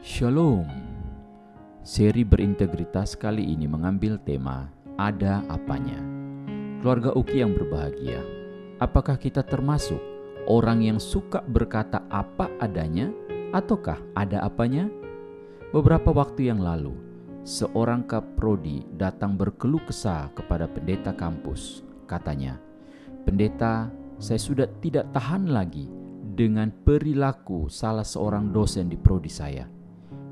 Shalom. Seri berintegritas kali ini mengambil tema ada apanya. Keluarga Uki yang berbahagia, apakah kita termasuk orang yang suka berkata apa adanya ataukah ada apanya? Beberapa waktu yang lalu, seorang kaprodi datang berkeluh kesah kepada pendeta kampus. Katanya, "Pendeta, saya sudah tidak tahan lagi dengan perilaku salah seorang dosen di prodi saya.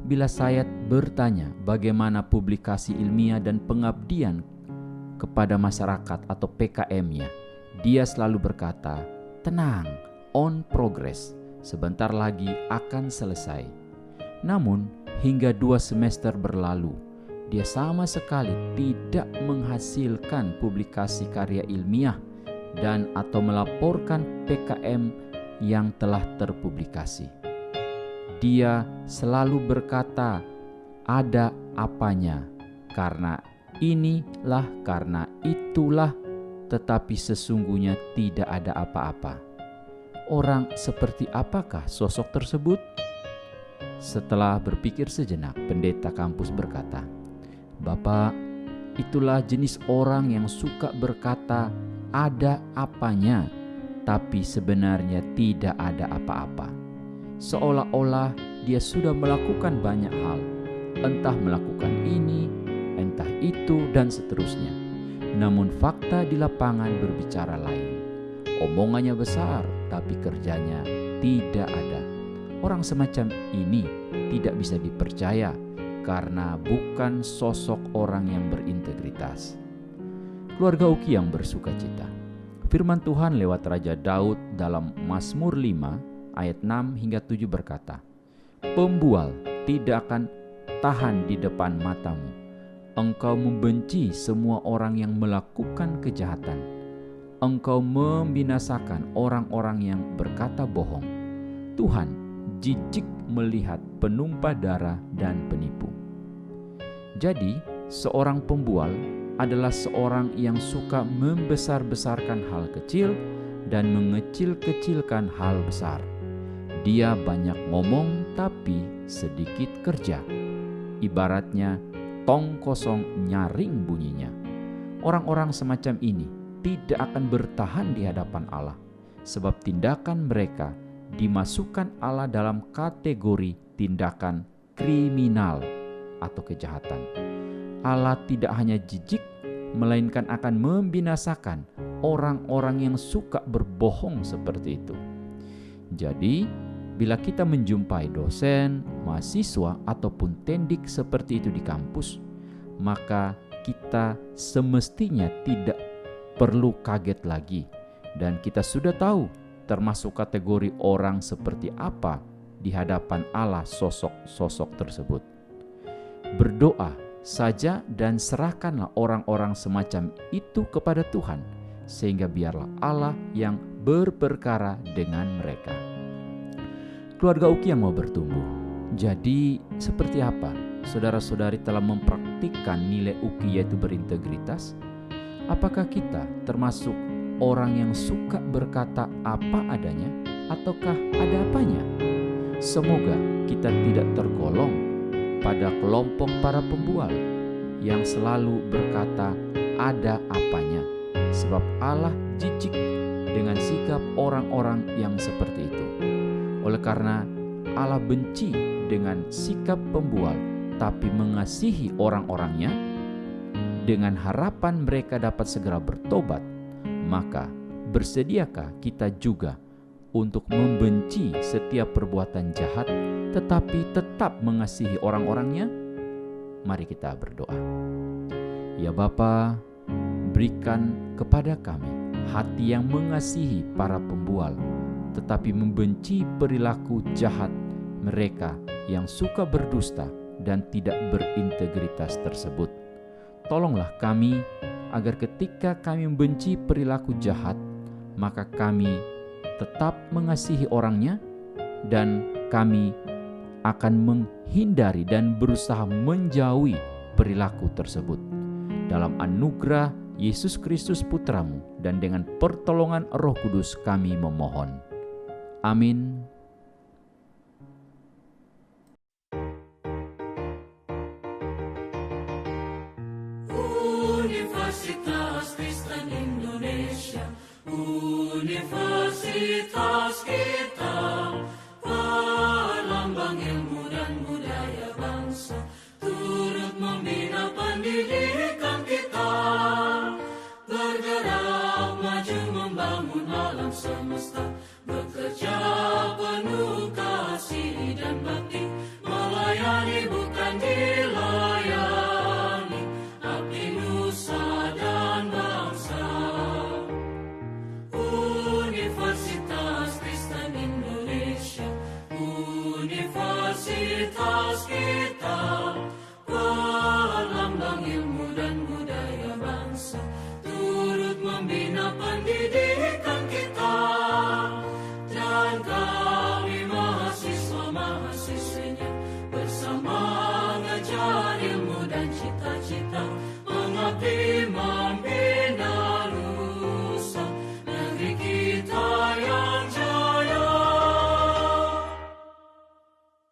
Bila saya bertanya bagaimana publikasi ilmiah dan pengabdian kepada masyarakat atau PKM-nya, dia selalu berkata, 'Tenang, on progress, sebentar lagi akan selesai.' Namun, hingga 2 semester berlalu, dia sama sekali tidak menghasilkan publikasi karya ilmiah dan atau melaporkan PKM yang telah terpublikasi. Dia selalu berkata, ada apanya, karena inilah, karena itulah, tetapi sesungguhnya tidak ada apa-apa. Orang seperti apakah sosok tersebut?" Setelah berpikir sejenak, pendeta kampus berkata, "Bapak, itulah jenis orang yang suka berkata ada apanya, tapi sebenarnya tidak ada apa-apa. Seolah-olah dia sudah melakukan banyak hal, entah melakukan ini, entah itu, dan seterusnya. Namun fakta di lapangan berbicara lain. Omongannya besar, tapi kerjanya tidak ada. Orang semacam ini tidak bisa dipercaya karena bukan sosok orang yang berintegritas." Keluarga Uki yang bersuka cita, firman Tuhan lewat Raja Daud dalam Mazmur 5 ayat 6 hingga 7 berkata, "Pembual tidak akan tahan di depan matamu. Engkau membenci semua orang yang melakukan kejahatan. Engkau membinasakan orang-orang yang berkata bohong. Tuhan jijik melihat penumpah darah dan penipu." Jadi, seorang pembual adalah seorang yang suka membesar-besarkan hal kecil dan mengecil-kecilkan hal besar. Dia banyak ngomong tapi sedikit kerja. Ibaratnya tong kosong nyaring bunyinya. Orang-orang semacam ini tidak akan bertahan di hadapan Allah, sebab tindakan mereka dimasukkan Allah dalam kategori tindakan kriminal atau kejahatan. Allah tidak hanya jijik, melainkan akan membinasakan orang-orang yang suka berbohong seperti itu. Jadi, bila kita menjumpai dosen, mahasiswa, ataupun tendik seperti itu di kampus, maka kita semestinya tidak perlu kaget lagi. Dan kita sudah tahu termasuk kategori orang seperti apa di hadapan Allah sosok-sosok tersebut. Berdoa saja dan serahkanlah orang-orang semacam itu kepada Tuhan, sehingga biarlah Allah yang berperkara dengan mereka. Keluarga Uki yang mau bertumbuh, jadi seperti apa saudara-saudari telah mempraktikkan nilai Uki yaitu berintegritas? Apakah kita termasuk orang yang suka berkata apa adanya ataukah ada apanya? Semoga kita tidak tergolong pada kelompok para pembual yang selalu berkata ada apanya, sebab Allah jijik dengan sikap orang-orang yang seperti itu. Oleh karena Allah benci dengan sikap pembual, tapi mengasihi orang-orangnya dengan harapan mereka dapat segera bertobat, maka bersediakah kita juga untuk membenci setiap perbuatan jahat, tetapi tetap mengasihi orang-orangnya? Mari kita berdoa. Ya Bapa, berikan kepada kami hati yang mengasihi para pembual, tetapi membenci perilaku jahat mereka yang suka berdusta dan tidak berintegritas tersebut. Tolonglah kami agar ketika kami membenci perilaku jahat, maka kami tetap mengasihi orangnya dan kami akan menghindari dan berusaha menjauhi perilaku tersebut. Dalam anugerah Yesus Kristus Putramu dan dengan pertolongan Roh Kudus kami memohon. Amin. Universitas Kristen Indonesia, Universitas kita.